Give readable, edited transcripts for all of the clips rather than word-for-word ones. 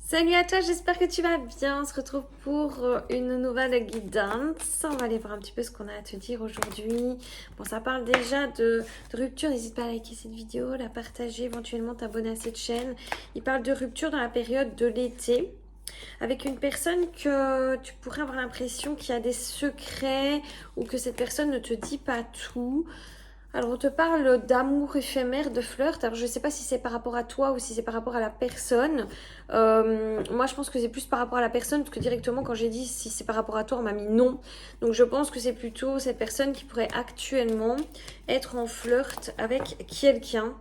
Salut à toi, j'espère que tu vas bien. On se retrouve pour une nouvelle guidance. On va aller voir un petit peu ce qu'on a à te dire aujourd'hui. Bon, ça parle déjà de rupture. N'hésite pas à liker cette vidéo, la partager, éventuellement t'abonner à cette chaîne. Il parle de rupture dans la période de l'été avec une personne que tu pourrais avoir l'impression qu'il y a des secrets ou que cette personne ne te dit pas tout. Alors, on te parle d'amour éphémère, de flirt. Alors, je ne sais pas si c'est par rapport à toi ou si c'est par rapport à la personne. Moi, je pense que c'est plus par rapport à la personne, parce que directement, quand j'ai dit si c'est par rapport à toi, on m'a mis non. Donc, je pense que c'est plutôt cette personne qui pourrait actuellement être en flirt avec quelqu'un.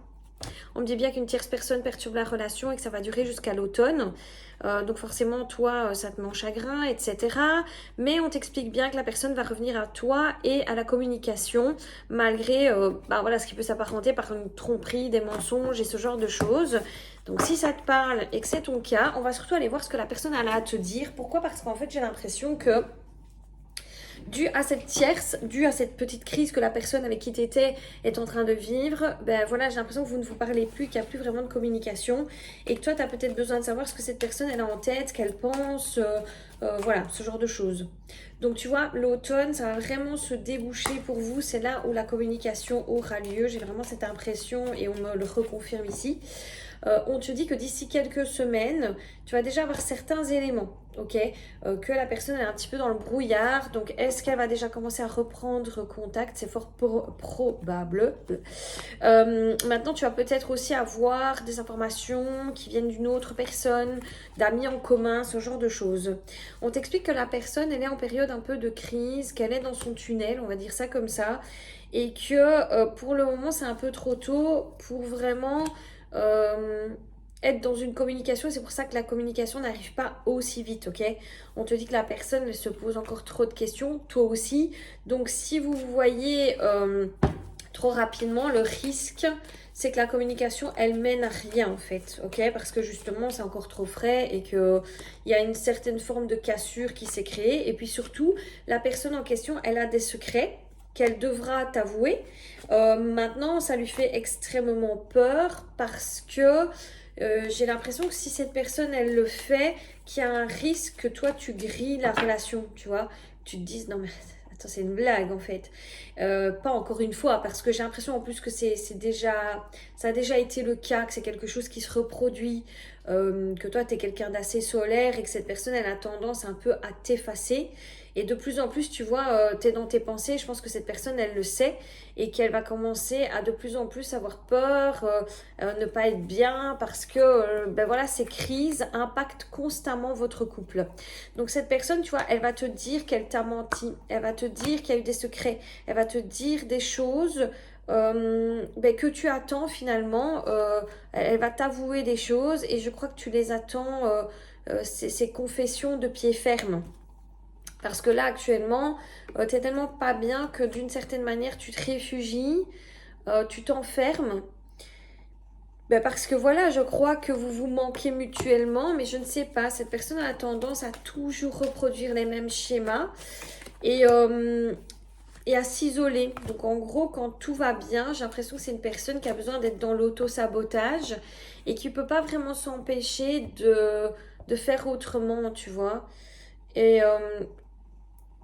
On me dit bien qu'une tierce personne perturbe la relation et que ça va durer jusqu'à l'automne. Donc forcément, toi, ça te met en chagrin, etc. Mais on t'explique bien que la personne va revenir à toi et à la communication, malgré voilà, ce qui peut s'apparenter par une tromperie, des mensonges et ce genre de choses. Donc si ça te parle et que c'est ton cas, on va surtout aller voir ce que la personne a à te dire. Pourquoi? Parce qu'en fait, j'ai l'impression que dû à cette tierce, dû à cette petite crise que la personne avec qui tu étais est en train de vivre, ben voilà, j'ai l'impression que vous ne vous parlez plus, qu'il n'y a plus vraiment de communication et que toi, tu as peut-être besoin de savoir ce que cette personne elle a en tête, ce qu'elle pense, voilà, ce genre de choses. Donc tu vois, l'automne, ça va vraiment se déboucher pour vous, c'est là où la communication aura lieu, j'ai vraiment cette impression et on me le reconfirme ici. On te dit que d'ici quelques semaines, tu vas déjà avoir certains éléments, ok, que la personne est un petit peu dans le brouillard. Donc, est-ce qu'elle va déjà commencer à reprendre contact? C'est fort probable. Maintenant, tu vas peut-être aussi avoir des informations qui viennent d'une autre personne, d'amis en commun, ce genre de choses. On t'explique que la personne, elle est en période un peu de crise, qu'elle est dans son tunnel, on va dire ça comme ça, et que pour le moment, c'est un peu trop tôt pour vraiment euh, être dans une communication. C'est pour ça que la communication n'arrive pas aussi vite, ok? On te dit que la personne elle se pose encore trop de questions, toi aussi. Donc si vous vous voyez trop rapidement, le risque, c'est que la communication, elle mène à rien en fait, ok? Parce que justement, c'est encore trop frais et qu'il y a une certaine forme de cassure qui s'est créée. Et puis surtout, la personne en question, elle a des secrets qu'elle devra t'avouer. Maintenant, ça lui fait extrêmement peur parce que j'ai l'impression que si cette personne, elle le fait, qu'il y a un risque que toi, tu grilles la relation, tu vois. Tu te dises, non mais attends, c'est une blague en fait. Pas encore une fois, parce que j'ai l'impression en plus que c'est déjà, ça a déjà été le cas, que c'est quelque chose qui se reproduit, que toi, tu es quelqu'un d'assez solaire et que cette personne, elle a tendance un peu à t'effacer. Et de plus en plus, tu vois, tu es dans tes pensées. Je pense que cette personne, elle le sait et qu'elle va commencer à de plus en plus avoir peur, ne pas être bien parce que, ben voilà, ces crises impactent constamment votre couple. Donc cette personne, tu vois, elle va te dire qu'elle t'a menti. Elle va te dire qu'il y a eu des secrets. Elle va te dire des choses ben, que tu attends finalement. Elle va t'avouer des choses et je crois que tu les attends, ces confessions de pied ferme. Parce que là, actuellement, t'es tellement pas bien que d'une certaine manière, tu te réfugies, tu t'enfermes. Ben parce que voilà, je crois que vous vous manquez mutuellement, mais je ne sais pas, cette personne a tendance à toujours reproduire les mêmes schémas et, euh, et à s'isoler. Donc en gros, quand tout va bien, j'ai l'impression que c'est une personne qui a besoin d'être dans l'auto-sabotage et qui ne peut pas vraiment s'empêcher de faire autrement, tu vois. Et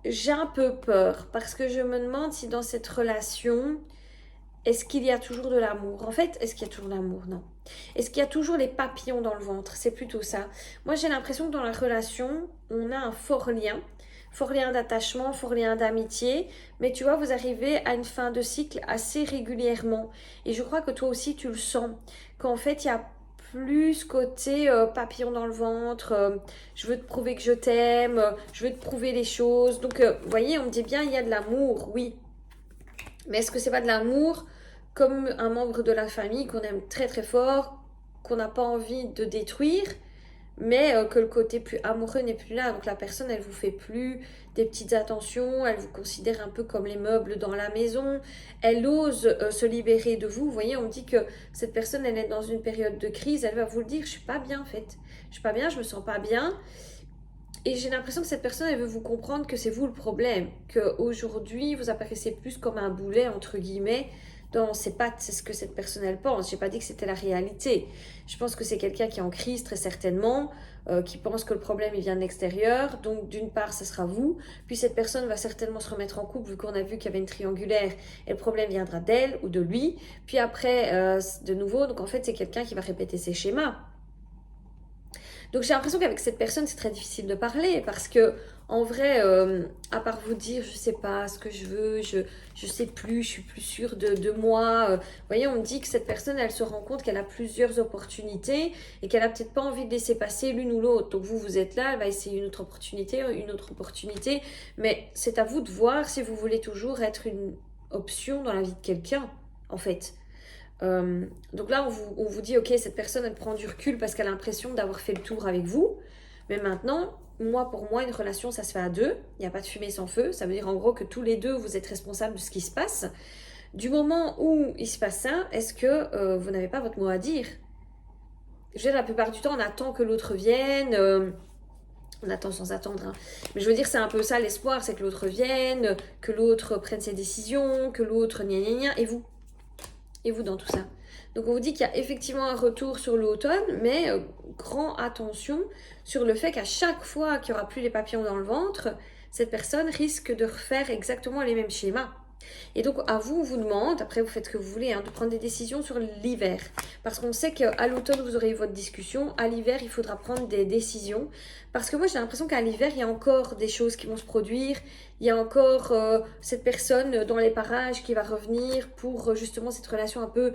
j'ai un peu peur parce que je me demande si dans cette relation, est-ce qu'il y a toujours de l'amour? En fait, est-ce qu'il y a toujours de l'amour? Non. Est-ce qu'il y a toujours les papillons dans le ventre? C'est plutôt ça. Moi, j'ai l'impression que dans la relation, on a un fort lien d'attachement, fort lien d'amitié, mais tu vois, vous arrivez à une fin de cycle assez régulièrement. Et je crois que toi aussi, tu le sens, qu'en fait, il y a plus côté papillon dans le ventre, je veux te prouver que je t'aime, je veux te prouver les choses. Donc, vous voyez, on me dit bien, il y a de l'amour, oui. Mais est-ce que c'est pas de l'amour comme un membre de la famille qu'on aime très très fort, qu'on n'a pas envie de détruire, mais que le côté plus amoureux n'est plus là. Donc la personne, elle vous fait plus des petites attentions, elle vous considère un peu comme les meubles dans la maison, elle ose se libérer de vous. Vous voyez, on me dit que cette personne, elle est dans une période de crise, elle va vous le dire, je suis pas bien en fait. Je suis pas bien, je me sens pas bien. Et j'ai l'impression que cette personne, elle veut vous comprendre que c'est vous le problème, qu'aujourd'hui, vous apparaissez plus comme un boulet, entre guillemets, dans ses pattes. C'est ce que cette personne, elle pense. J'ai pas dit que c'était la réalité. Je pense que c'est quelqu'un qui est en crise, très certainement. qui pense que le problème il vient de l'extérieur. Donc d'une part, ce sera vous. Puis cette personne va certainement se remettre en couple vu qu'on a vu qu'il y avait une triangulaire et le problème viendra d'elle ou de lui. Puis après, de nouveau, donc en fait, c'est quelqu'un qui va répéter ses schémas. Donc j'ai l'impression qu'avec cette personne, c'est très difficile de parler parce que en vrai, à part vous dire, je sais pas ce que je veux, je sais plus, je suis plus sûre de moi. Vous voyez, on me dit que cette personne, elle se rend compte qu'elle a plusieurs opportunités et qu'elle a peut-être pas envie de laisser passer l'une ou l'autre. Donc vous êtes là, elle va essayer une autre opportunité. Mais c'est à vous de voir si vous voulez toujours être une option dans la vie de quelqu'un, en fait. Donc là, on vous dit, ok, cette personne, elle prend du recul parce qu'elle a l'impression d'avoir fait le tour avec vous. Mais maintenant, pour moi, une relation, ça se fait à deux. Il n'y a pas de fumée sans feu. Ça veut dire en gros que tous les deux, vous êtes responsables de ce qui se passe. Du moment où il se passe ça, est-ce que vous n'avez pas votre mot à dire? Je veux dire, la plupart du temps, on attend que l'autre vienne. On attend sans attendre. Hein. Mais je veux dire, c'est un peu ça l'espoir, c'est que l'autre vienne, que l'autre prenne ses décisions, que l'autre gna gna gna. Et vous dans tout ça. Donc on vous dit qu'il y a effectivement un retour sur l'automne, mais grand attention sur le fait qu'à chaque fois qu'il n'y aura plus les papillons dans le ventre, cette personne risque de refaire exactement les mêmes schémas. Et donc à vous, on vous demande, après vous faites ce que vous voulez, hein, de prendre des décisions sur l'hiver. Parce qu'on sait qu'à l'automne, vous aurez eu votre discussion, à l'hiver, il faudra prendre des décisions. Parce que moi, j'ai l'impression qu'à l'hiver, il y a encore des choses qui vont se produire. Il y a encore cette personne dans les parages qui va revenir pour justement cette relation un peu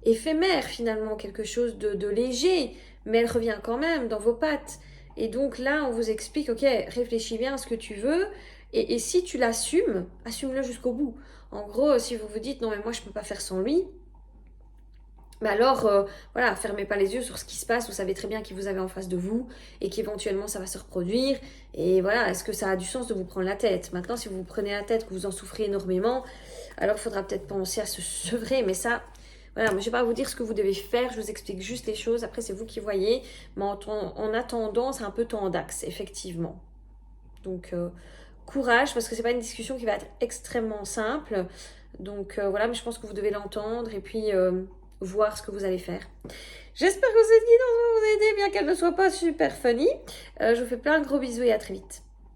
éphémère finalement, quelque chose de léger. Mais elle revient quand même dans vos pattes. Et donc là, on vous explique, ok, réfléchis bien à ce que tu veux. Et si tu l'assumes, assume-le jusqu'au bout. En gros, si vous vous dites, non mais moi je peux pas faire sans lui, mais alors, voilà, fermez pas les yeux sur ce qui se passe, vous savez très bien qui vous avez en face de vous et qu'éventuellement ça va se reproduire. Et voilà, est-ce que ça a du sens de vous prendre la tête? Maintenant, si vous vous prenez la tête, que vous en souffrez énormément, alors il faudra peut-être penser à se sevrer, mais ça... Voilà, moi je ne vais pas vous dire ce que vous devez faire, je vous explique juste les choses, après c'est vous qui voyez. Mais en attendant, c'est un peu tendax, effectivement. Donc... courage, parce que c'est pas une discussion qui va être extrêmement simple. Donc voilà, mais je pense que vous devez l'entendre et puis voir ce que vous allez faire. J'espère que cette guidance va vous aider, bien qu'elle ne soit pas super funny. Je vous fais plein de gros bisous et à très vite.